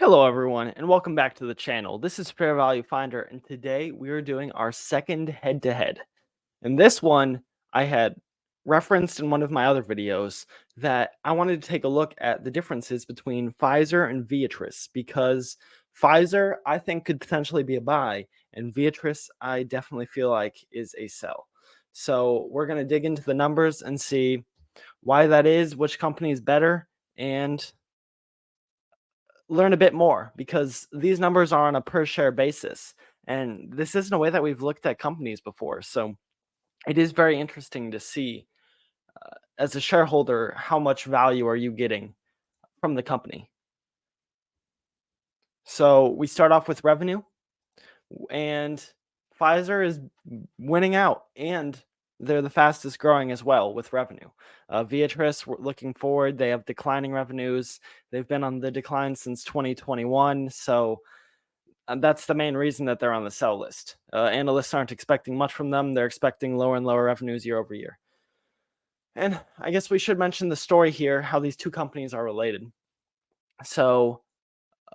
Hello, everyone, and welcome back to the channel. This is Fair Value Finder, and today we are doing our second head-to-head. And this one I had referenced in one of my other videos that I wanted to take a look at the differences between Pfizer and Viatris because Pfizer I think could potentially be a buy, and Viatris I definitely feel like is a sell. So we're going to dig into the numbers and see why that is, which company is better, and learn a bit more because these numbers are on a per share basis. And this isn't a way that we've looked at companies before. So it is very interesting to see as a shareholder how much value are you getting from the company. So we start off with revenue, and Pfizer is winning out, and they're the fastest growing as well with revenue. Viatris, we're looking forward, they have declining revenues. They've been on the decline since 2021. So that's the main reason that they're on the sell list. Analysts aren't expecting much from them. They're expecting lower and lower revenues year over year. And I guess we should mention the story here, how these two companies are related. So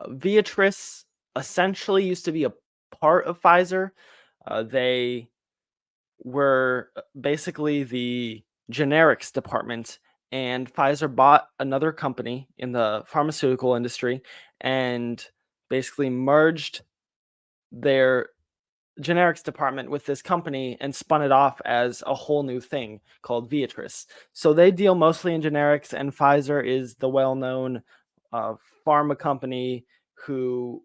Viatris essentially used to be a part of Pfizer. They were basically the generics department, and Pfizer bought another company in the pharmaceutical industry and basically merged their generics department with this company and spun it off as a whole new thing called Viatris. So they deal mostly in generics, and Pfizer is the well-known uh, pharma company who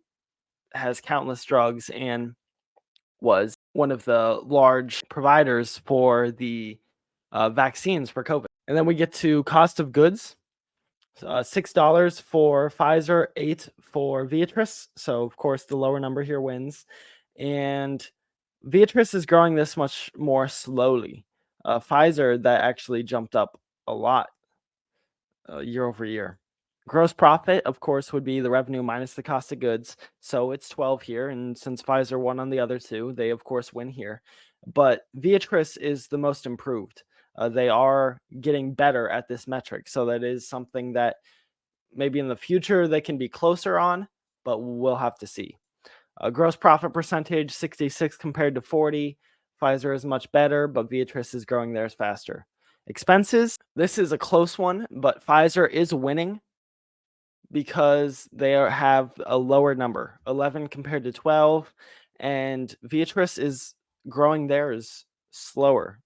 has countless drugs and was one of the large providers for the vaccines for COVID. And then we get to cost of goods. $6 for Pfizer, 8 for Viatris. So of course the lower number here wins. And Viatris is growing this much more slowly. Pfizer, that actually jumped up a lot year over year. Gross profit, of course, would be the revenue minus the cost of goods. So it's 12 here. And since Pfizer won on the other two, they, of course, win here. But Viatris is the most improved. They are getting better at this metric. So that is something that maybe in the future they can be closer on, but we'll have to see. Gross profit percentage, 66 compared to 40. Pfizer is much better, but Viatris is growing theirs faster. Expenses, this is a close one, but Pfizer is winning because they have a lower number, 11 compared to 12, and Viatris is growing theirs slower.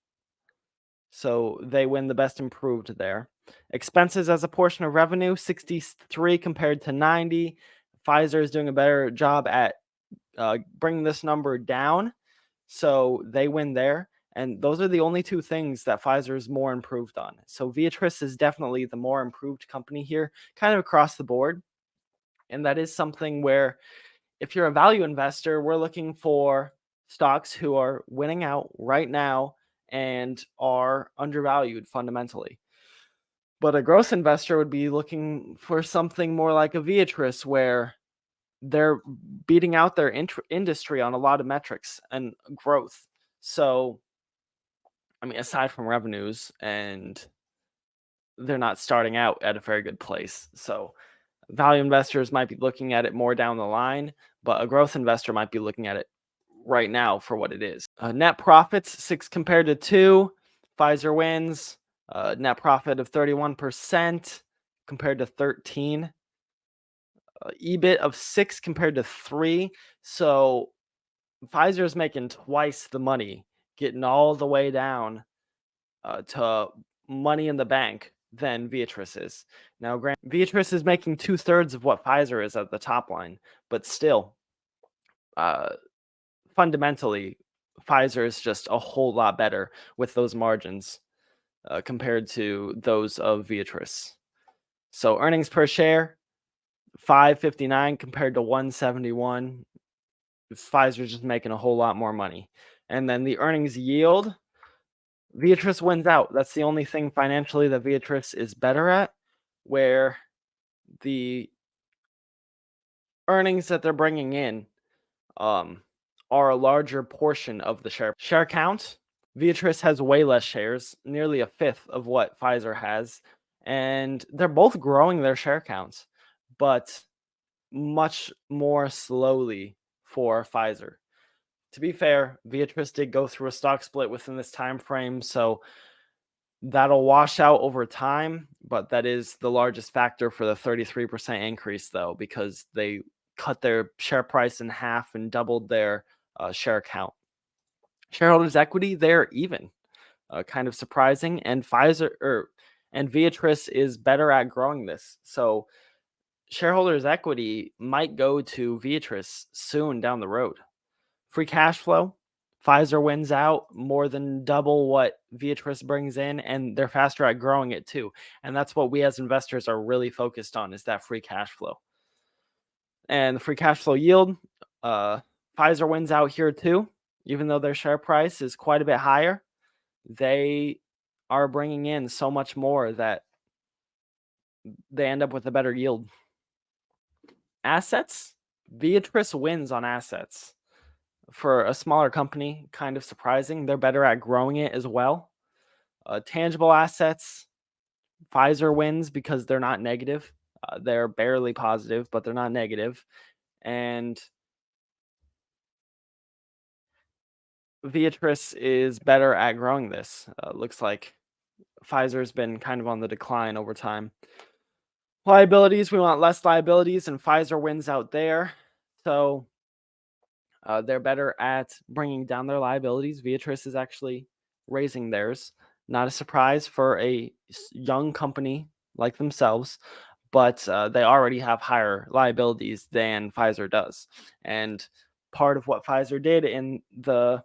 So they win the best improved there. Expenses as a portion of revenue, 63 compared to 90. Pfizer is doing a better job at bringing this number down, so they win there. And those are the only two things that Pfizer is more improved on. So Viatris is definitely the more improved company here, kind of across the board. And that is something where if you're a value investor, we're looking for stocks who are winning out right now and are undervalued fundamentally. But a growth investor would be looking for something more like a Viatris, where they're beating out their industry on a lot of metrics and growth. So, I mean, aside from revenues, and they're not starting out at a very good place. So, value investors might be looking at it more down the line, but a growth investor might be looking at it right now for what it is. Net profits, 6 compared to 2. Pfizer wins. Net profit of 31% compared to 13. EBIT of 6 compared to 3. So Pfizer is making twice the money, getting all the way down to money in the bank than Viatris is. Now, Viatris is making 2/3 of what Pfizer is at the top line, but still, fundamentally, Pfizer is just a whole lot better with those margins compared to those of Viatris. So earnings per share, 559 compared to 171. Pfizer's just making a whole lot more money. And then the earnings yield, Viatris wins out. That's the only thing financially that Viatris is better at, where the earnings that they're bringing in are a larger portion of the share count. Viatris has way less shares, nearly a fifth of what Pfizer has, and they're both growing their share counts. But much more slowly for Pfizer. To be fair, Viatris did go through a stock split within this time frame, so that'll wash out over time, but that is the largest factor for the 33% increase, though, because they cut their share price in half and doubled their share count. Shareholders' equity, they're even, kind of surprising, and Viatris is better at growing this. So shareholders' equity might go to Viatris soon down the road. Free cash flow, Pfizer wins out more than double what Viatris brings in, and they're faster at growing it too. And that's what we as investors are really focused on, is that free cash flow. And the free cash flow yield, Pfizer wins out here too, even though their share price is quite a bit higher. They are bringing in so much more that they end up with a better yield. Assets, Viatris wins on assets. For a smaller company, kind of surprising. They're better at growing it as well. Tangible assets, Pfizer wins because they're not negative. They're barely positive, but they're not negative. And Viatris is better at growing this. Looks like Pfizer's been kind of on the decline over time. Liabilities, we want less liabilities, and Pfizer wins out there. So they're better at bringing down their liabilities. Viatris is actually raising theirs. Not a surprise for a young company like themselves, but they already have higher liabilities than Pfizer does. And part of what Pfizer did in the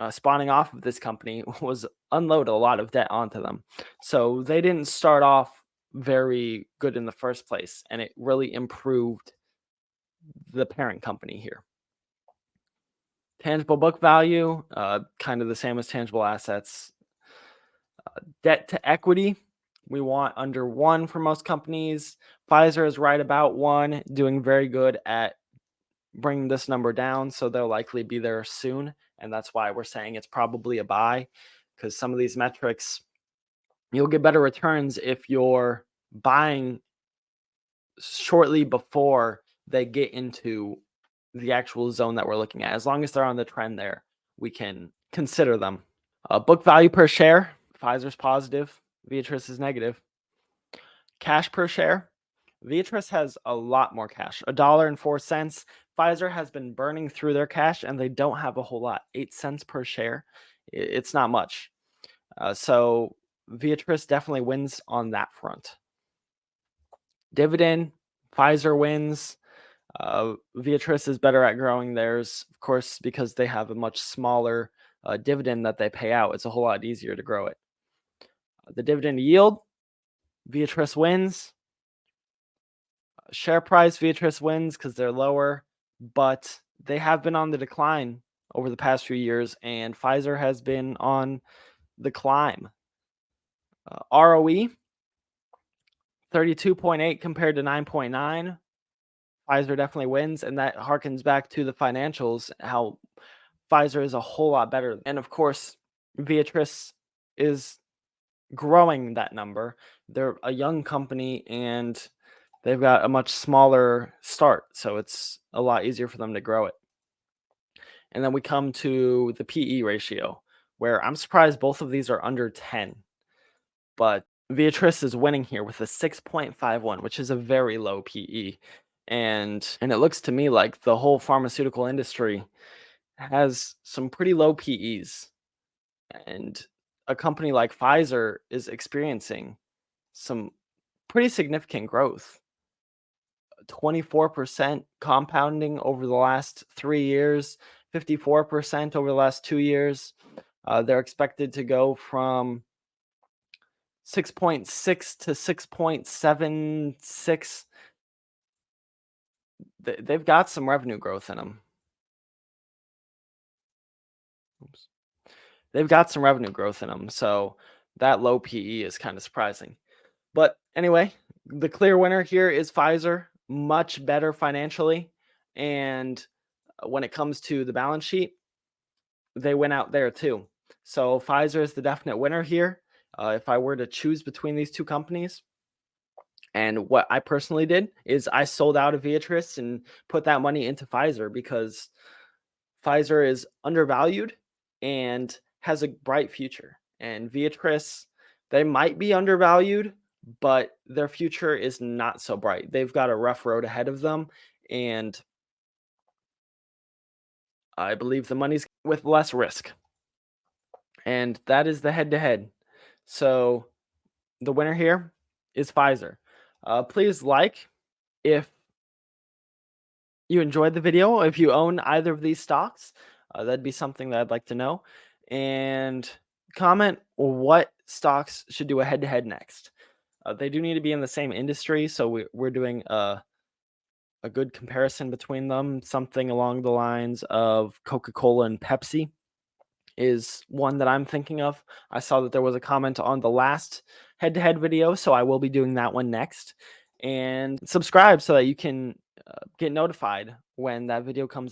spawning off of this company was unload a lot of debt onto them. So they didn't start off very good in the first place, and it really improved the parent company here. Tangible book value, kind of the same as tangible assets. Debt to equity, we want under 1 for most companies. Pfizer is right about 1, doing very good at bringing this number down, so they'll likely be there soon, and that's why we're saying it's probably a buy, because some of these metrics, you'll get better returns if you're buying shortly before they get into the actual zone that we're looking at. As long as they're on the trend there, we can consider them. Book value per share, Pfizer's positive, Viatris is negative. Cash per share, Viatris has a lot more cash, $1.04. Pfizer has been burning through their cash, and they don't have a whole lot, 8 cents per share. It's not much. So Viatris definitely wins on that front. Dividend, Pfizer wins. Viatris is better at growing theirs, of course, because they have a much smaller dividend that they pay out. It's a whole lot easier to grow it. The dividend yield, Viatris wins. Share price, Viatris wins because they're lower, but they have been on the decline over the past few years, and Pfizer has been on the climb. ROE, 32.8 compared to 9.9. Pfizer definitely wins, and that harkens back to the financials, how Pfizer is a whole lot better. And of course, Viatris is growing that number. They're a young company, and they've got a much smaller start, so it's a lot easier for them to grow it. And then we come to the PE ratio, where I'm surprised both of these are under 10, but Viatris is winning here with a 6.51, which is a very low PE. And it looks to me like the whole pharmaceutical industry has some pretty low PEs. And a company like Pfizer is experiencing some pretty significant growth. 24% compounding over the last 3 years, 54% over the last 2 years. They're expected to go from 6.6 to 6.76. They've got some revenue growth in them. Oops. They've got some revenue growth in them, so that low PE is kind of surprising. But anyway, the clear winner here is Pfizer, much better financially, and when it comes to the balance sheet, they went out there too. So Pfizer is the definite winner here. If I were to choose between these two companies, And what I personally did is I sold out of Viatris and put that money into Pfizer because Pfizer is undervalued and has a bright future. And Viatris, they might be undervalued, but their future is not so bright. They've got a rough road ahead of them. And I believe the money's with less risk. And that is the head to head. So the winner here is Pfizer. Please like if you enjoyed the video. If you own either of these stocks, that'd be something that I'd like to know. And comment what stocks should do a head to head next. They do need to be in the same industry, so we're doing a good comparison between them. Something along the lines of Coca-Cola and Pepsi is one that I'm thinking of. I saw that there was a comment on the last head-to-head video, so I will be doing that one next. And subscribe so that you can get notified when that video comes out.